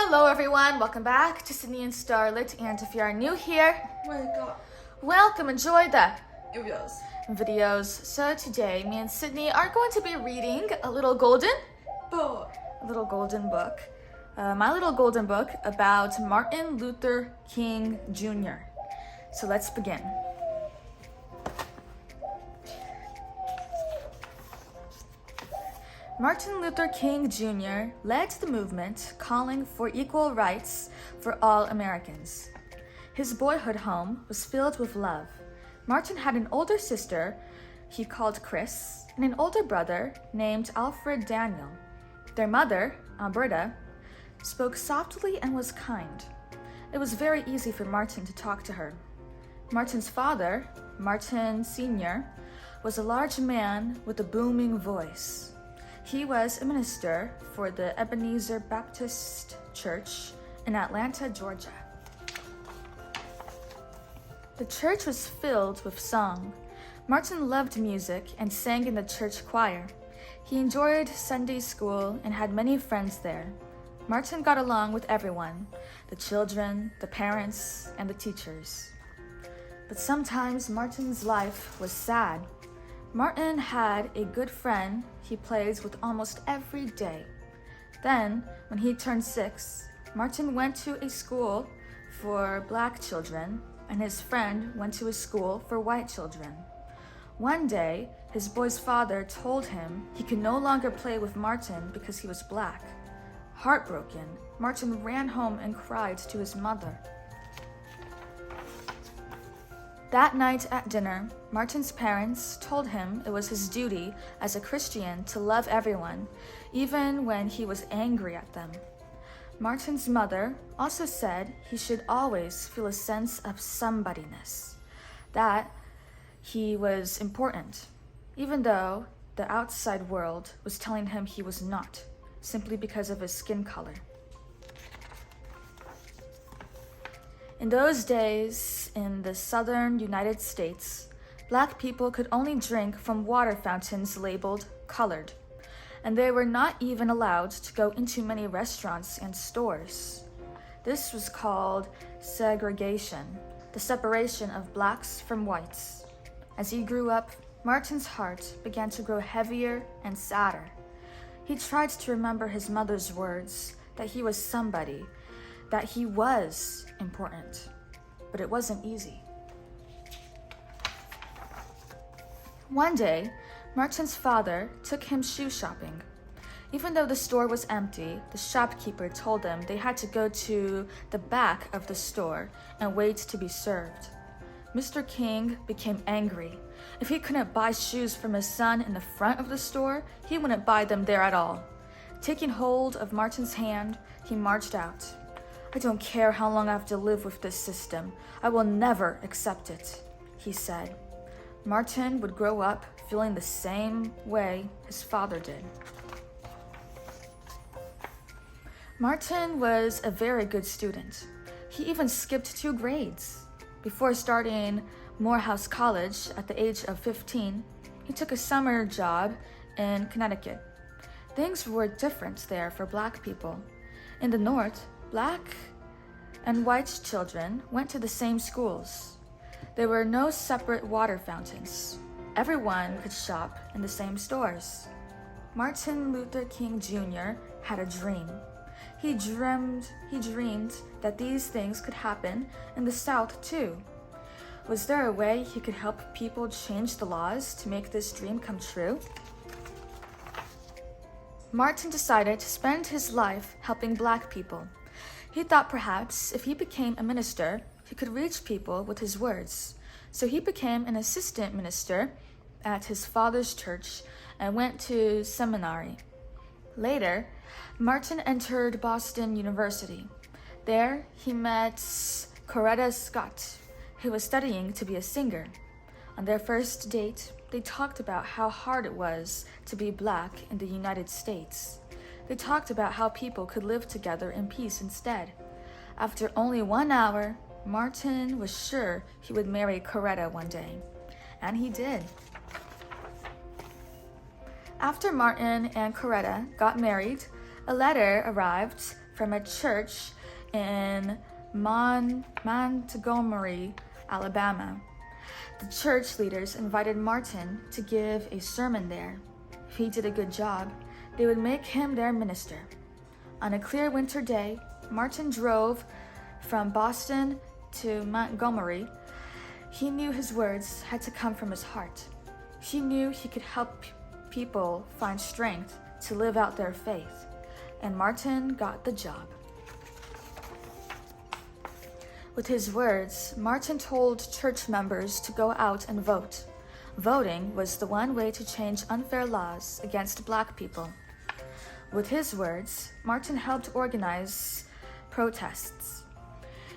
Hello everyone, welcome back to Sydney and Starlet, and if you are new here, welcome, enjoy the videos. So today, me and Sydney are going to be reading a little golden book. My little golden book about Martin Luther King Jr. So let's begin. Martin Luther King Jr. led the movement calling for equal rights for all Americans. His boyhood home was filled with love. Martin had an older sister he called Chris and an older brother named Alfred Daniel. Their mother, Alberta, spoke softly and was kind. It was very easy for Martin to talk to her. Martin's father, Martin Sr., was a large man with a booming voice. He was a minister for the Ebenezer Baptist Church in Atlanta, Georgia. The church was filled with song. Martin loved music and sang in the church choir. He enjoyed Sunday school and had many friends there. Martin got along with everyone, the children, the parents, and the teachers. But sometimes Martin's life was sad. Martin had a good friend he plays with almost every day. Then, when he turned 6, Martin went to a school for black children, and his friend went to a school for white children. One day, his boy's father told him he could no longer play with Martin because he was black. Heartbroken, Martin ran home and cried to his mother. That night at dinner, Martin's parents told him it was his duty as a Christian to love everyone, even when he was angry at them. Martin's mother also said he should always feel a sense of somebodyness, that he was important, even though the outside world was telling him he was not, simply because of his skin color. In those days, in the southern United States, black people could only drink from water fountains labeled colored, and they were not even allowed to go into many restaurants and stores. This was called segregation, the separation of blacks from whites. As he grew up, Martin's heart began to grow heavier and sadder. He tried to remember his mother's words, that he was somebody, that he was important, but it wasn't easy. One day, Martin's father took him shoe shopping. Even though the store was empty, the shopkeeper told them they had to go to the back of the store and wait to be served. Mr. King became angry. If he couldn't buy shoes from his son in the front of the store, he wouldn't buy them there at all. Taking hold of Martin's hand, he marched out. "I don't care how long I have to live with this system. I will never accept it," he said. Martin would grow up feeling the same way his father did. Martin was a very good student. He even skipped 2 grades. Before starting Morehouse College at the age of 15, he took a summer job in Connecticut. Things were different there for black people. In the North, black and white children went to the same schools. There were no separate water fountains. Everyone could shop in the same stores. Martin Luther King Jr. had a dream. He dreamed that these things could happen in the South too. Was there a way he could help people change the laws to make this dream come true? Martin decided to spend his life helping black people. He thought perhaps if he became a minister, he could reach people with his words. So he became an assistant minister at his father's church and went to seminary. Later, Martin entered Boston University. There, he met Coretta Scott, who was studying to be a singer. On their first date, they talked about how hard it was to be black in the United States. They talked about how people could live together in peace instead. After only 1 hour, Martin was sure he would marry Coretta one day. And he did. After Martin and Coretta got married, a letter arrived from a church in Montgomery, Alabama. The church leaders invited Martin to give a sermon there. If he did a good job, they would make him their minister. On a clear winter day, Martin drove from Boston to Montgomery. He knew his words had to come from his heart. He knew he could help people find strength to live out their faith, and Martin got the job. With his words, Martin told church members to go out and vote. Voting was the one way to change unfair laws against Black people. With his words, Martin helped organize protests.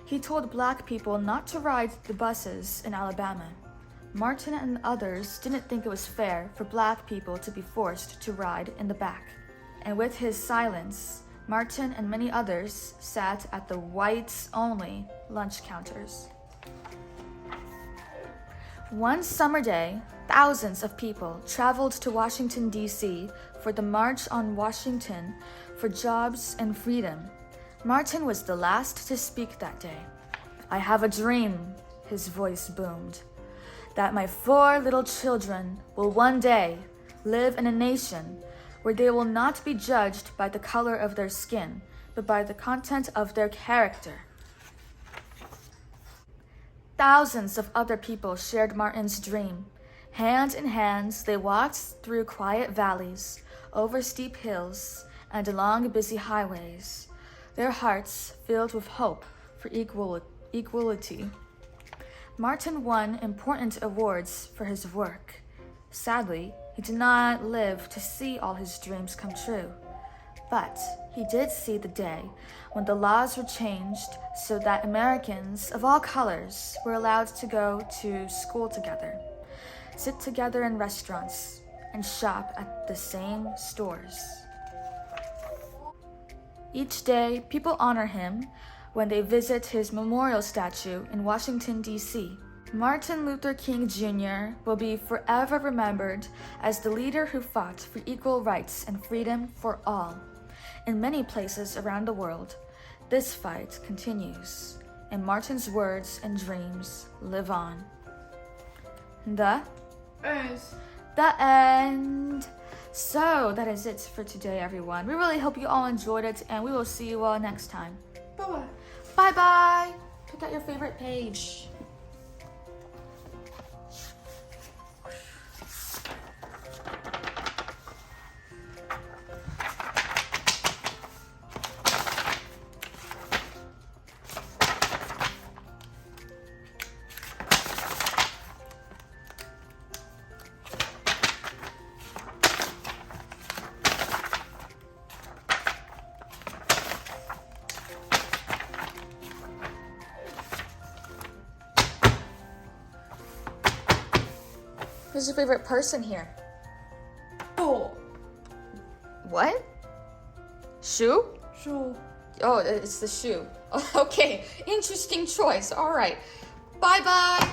He told Black people not to ride the buses in Alabama. Martin and others didn't think it was fair for Black people to be forced to ride in the back. And with his silence, Martin and many others sat at the whites-only lunch counters. One summer day, thousands of people traveled to Washington, D.C. for the March on Washington for Jobs and Freedom. Martin was the last to speak that day. "I have a dream," his voice boomed, "that my 4 little children will one day live in a nation where they will not be judged by the color of their skin, but by the content of their character." Thousands of other people shared Martin's dream. Hand in hand, they walked through quiet valleys, over steep hills, and along busy highways, their hearts filled with hope for equality. Martin won important awards for his work. Sadly, he did not live to see all his dreams come true. But he did see the day when the laws were changed so that Americans of all colors were allowed to go to school together, sit together in restaurants, and shop at the same stores. Each day, people honor him when they visit his memorial statue in Washington, D.C. Martin Luther King Jr. will be forever remembered as the leader who fought for equal rights and freedom for all. In many places around the world, this fight continues, and Martin's words and dreams live on. The end. So that is it for today, everyone. We really hope you all enjoyed it, and we will see you all next time. Bye-bye. Bye-bye. Pick out your favorite page. Who's your favorite person here? Oh. What? Shoe? Shoe. Oh, it's the shoe. Okay, interesting choice. All right. Bye-bye.